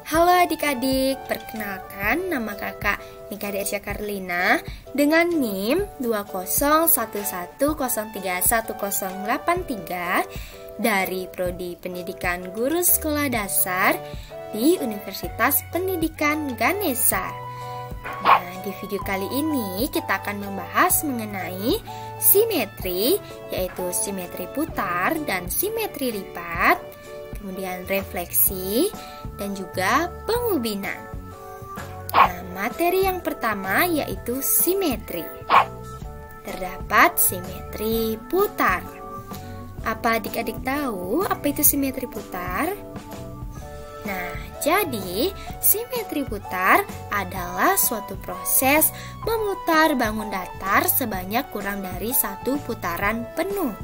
Halo adik-adik, perkenalkan nama kakak Nika Desya Karlina dengan NIM 20110310883 dari Prodi Pendidikan Guru Sekolah Dasar di Universitas Pendidikan Ganesha. Nah, di video kali ini kita akan membahas mengenai simetri, yaitu simetri putar dan simetri lipat, kemudian refleksi, dan juga pengubinan. Nah, materi yang pertama yaitu simetri. Terdapat simetri putar. Apa adik-adik tahu apa itu simetri putar? Nah, jadi simetri putar adalah suatu proses memutar bangun datar sebanyak kurang dari satu putaran penuh,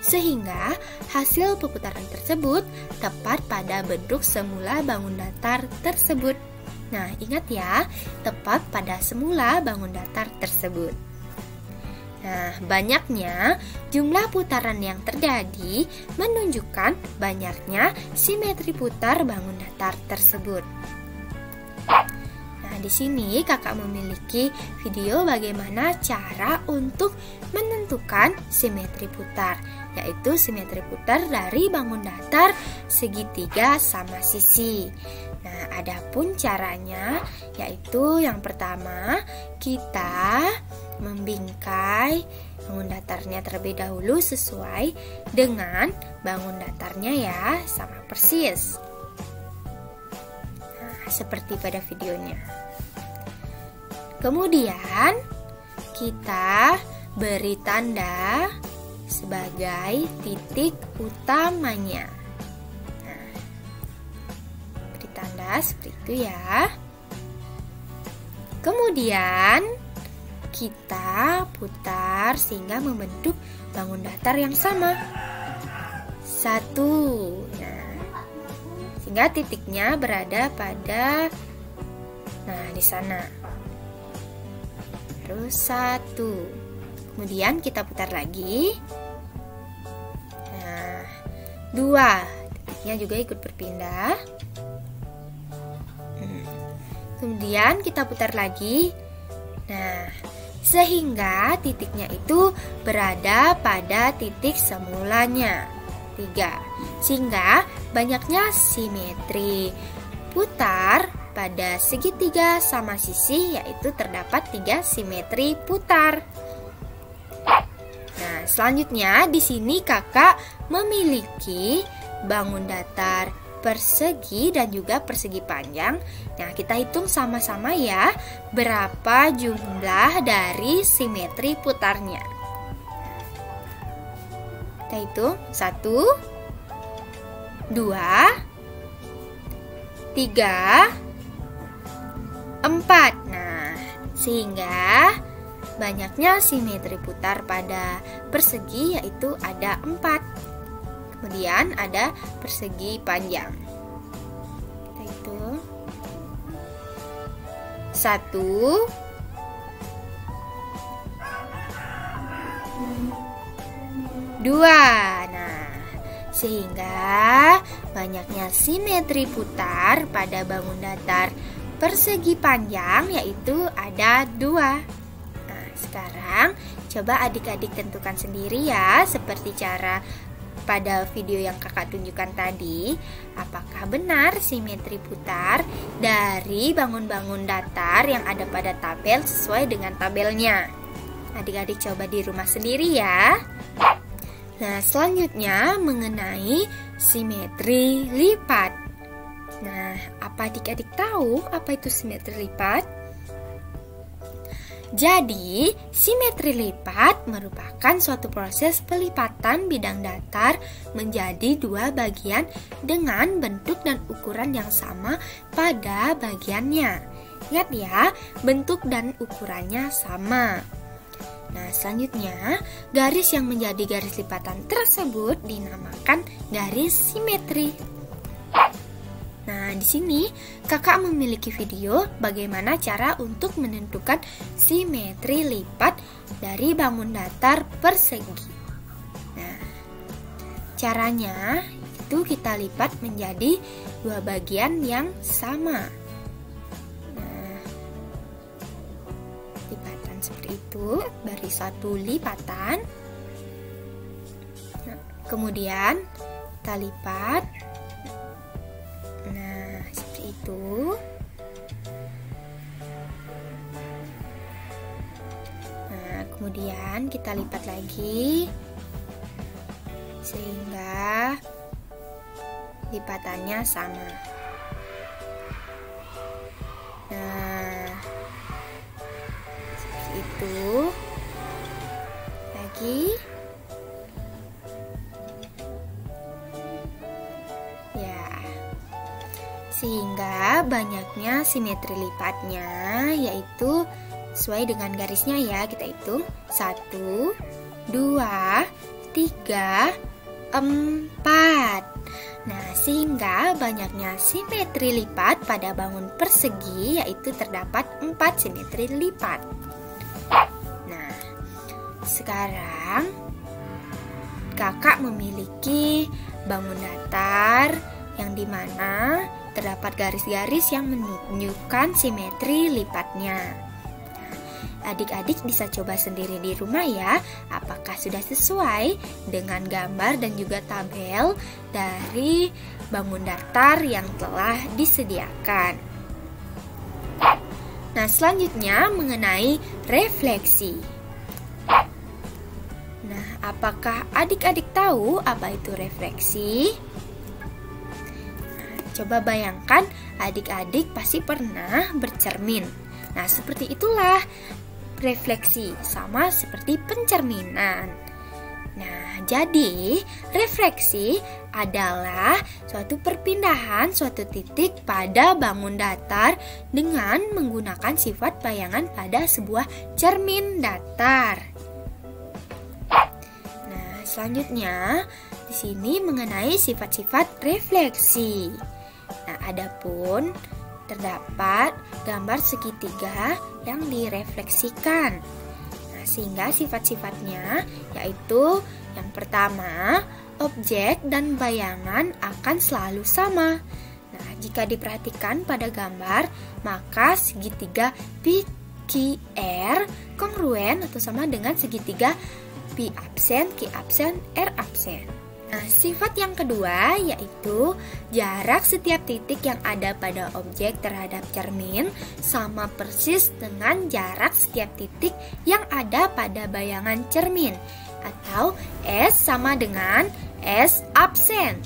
sehingga hasil pemutaran tersebut tepat pada bentuk semula bangun datar tersebut. Nah, ingat ya, tepat pada semula bangun datar tersebut. Nah, banyaknya jumlah putaran yang terjadi menunjukkan banyaknya simetri putar bangun datar tersebut. Nah, di sini kakak memiliki video bagaimana cara untuk menentukan simetri putar, yaitu simetri putar dari bangun datar segitiga sama sisi. Nah, adapun caranya yaitu yang pertama, kita membingkai bangun datarnya terlebih dahulu sesuai dengan bangun datarnya ya, sama persis. Nah, seperti pada videonya. Kemudian kita beri tanda sebagai titik utamanya. Nah, beri tanda seperti itu ya. Kemudian kita putar sehingga membentuk bangun datar yang sama. Satu. Nah, sehingga titiknya berada pada di sana. Terus satu. Kemudian kita putar lagi. Nah, dua. Titiknya juga ikut berpindah. Kemudian kita putar lagi. Nah, sehingga titiknya itu berada pada titik semulanya. 3. Sehingga banyaknya simetri putar pada segitiga sama sisi, yaitu terdapat 3 simetri putar. Nah, selanjutnya di sini kakak memiliki bangun datar persegi dan juga persegi panjang. Nah, kita hitung sama-sama ya, berapa jumlah dari simetri putarnya. Kita hitung 1, 2, 3, 4. Nah, sehingga banyaknya simetri putar pada persegi yaitu ada 4. Kemudian ada persegi panjang. Kita hitung 1, 2. Nah, sehingga banyaknya simetri putar pada bangun datar persegi panjang yaitu ada 2. Nah, sekarang coba adik-adik tentukan sendiri ya, seperti cara pada video yang kakak tunjukkan tadi, apakah benar simetri putar dari bangun-bangun datar yang ada pada tabel sesuai dengan tabelnya. Adik-adik coba di rumah sendiri ya. Nah, selanjutnya mengenai simetri lipat. Nah, apa adik-adik tahu apa itu simetri lipat? Jadi, simetri lipat merupakan suatu proses pelipatan bidang datar menjadi 2 bagian dengan bentuk dan ukuran yang sama pada bagiannya. Ingat ya, bentuk dan ukurannya sama. Nah, selanjutnya, garis yang menjadi garis lipatan tersebut dinamakan garis simetri. Nah, di sini kakak memiliki video bagaimana cara untuk menentukan simetri lipat dari bangun datar persegi. Nah, caranya itu kita lipat menjadi dua bagian yang sama. Nah, lipatan seperti itu, beri satu lipatan. Nah, kemudian kita lipat. Nah, seperti itu. Nah, kemudian kita lipat lagi sehingga lipatannya sama. Nah, seperti itu. Lagi. Ya. Sehingga banyaknya simetri lipatnya, yaitu sesuai dengan garisnya ya. Kita hitung 1, 2, 3, 4. Nah, sehingga banyaknya simetri lipat pada bangun persegi, yaitu terdapat 4 simetri lipat. Nah, sekarang kakak memiliki bangun datar yang dimana terdapat garis-garis yang menunjukkan simetri lipatnya. Adik-adik bisa coba sendiri di rumah ya, apakah sudah sesuai dengan gambar dan juga tabel dari bangun datar yang telah disediakan. Nah, selanjutnya mengenai refleksi. Nah, apakah adik-adik tahu apa itu refleksi? Nah, coba bayangkan adik-adik pasti pernah bercermin. Nah, seperti itulah refleksi, sama seperti pencerminan. Nah, jadi refleksi adalah suatu perpindahan suatu titik pada bangun datar dengan menggunakan sifat bayangan pada sebuah cermin datar. Nah, selanjutnya di sini mengenai sifat-sifat refleksi. Nah, adapun terdapat gambar segitiga yang direfleksikan. Nah, sehingga sifat-sifatnya yaitu yang pertama, objek dan bayangan akan selalu sama. Nah, jika diperhatikan pada gambar, maka segitiga PQR kongruen atau sama dengan segitiga P absen, Q absen, R absen. Nah, sifat yang kedua yaitu jarak setiap titik yang ada pada objek terhadap cermin sama persis dengan jarak setiap titik yang ada pada bayangan cermin, atau S sama dengan S absen.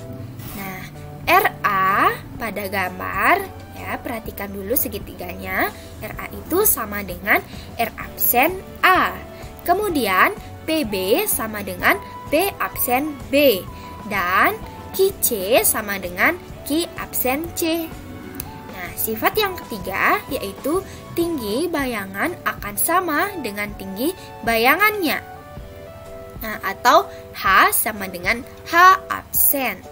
Nah, RA pada gambar ya, perhatikan dulu segitiganya. RA itu sama dengan R absen A. Kemudian PB sama dengan P absen B, dan QC sama dengan Q absen C. Nah, sifat yang ketiga yaitu tinggi bayangan akan sama dengan tinggi bayangannya. Nah, atau H sama dengan H absen.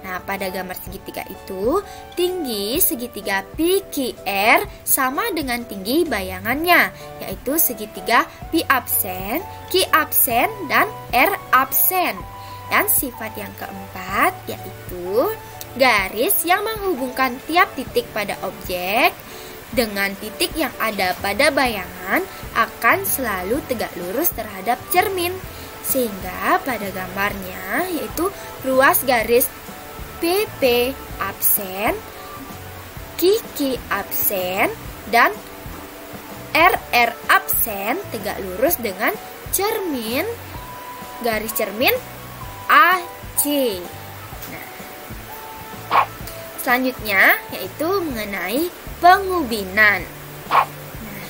Nah, pada gambar segitiga itu, tinggi segitiga PQR sama dengan tinggi bayangannya, yaitu segitiga P absen, Q absen, dan R absen. Dan sifat yang keempat yaitu garis yang menghubungkan tiap titik pada objek dengan titik yang ada pada bayangan akan selalu tegak lurus terhadap cermin. Sehingga pada gambarnya yaitu ruas garis PP absen, QQ absen, dan RR absen tegak lurus dengan cermin, garis cermin AC. Nah, selanjutnya yaitu mengenai pengubinan. Nah,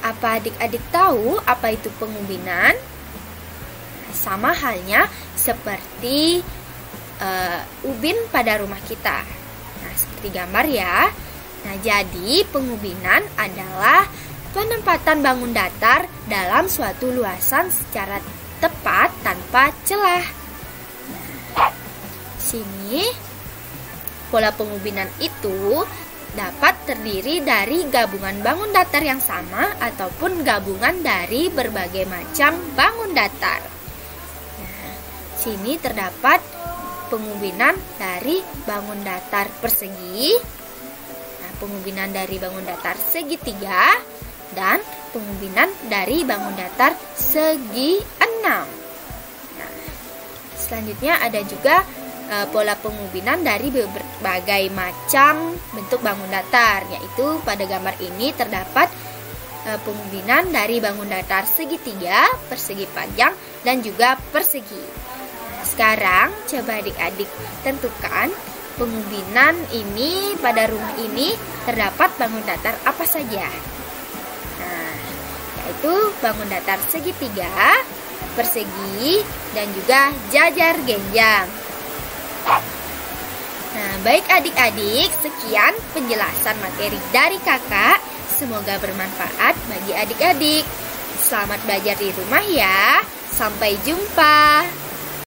apa adik-adik tahu apa itu pengubinan? Nah, sama halnya seperti ubin pada rumah kita. Nah, seperti gambar ya. Nah, jadi pengubinan adalah penempatan bangun datar dalam suatu luasan secara tepat tanpa celah. Nah, sini pola pengubinan itu dapat terdiri dari gabungan bangun datar yang sama ataupun gabungan dari berbagai macam bangun datar. Nah, sini terdapat pengubinan dari bangun datar persegi, pengubinan dari bangun datar segitiga, dan pengubinan dari bangun datar segi enam. Nah, selanjutnya ada juga pola pengubinan dari berbagai macam bentuk bangun datar, yaitu pada gambar ini terdapat pengubinan dari bangun datar segitiga, persegi panjang, dan juga persegi. Nah, sekarang coba adik-adik tentukan pengubinan ini pada rumah ini terdapat bangun datar apa saja. Nah, yaitu bangun datar segitiga, persegi, dan juga jajar genjang. Nah, baik adik-adik, sekian penjelasan materi dari kakak. Semoga bermanfaat bagi adik-adik. Selamat belajar di rumah ya. Sampai jumpa.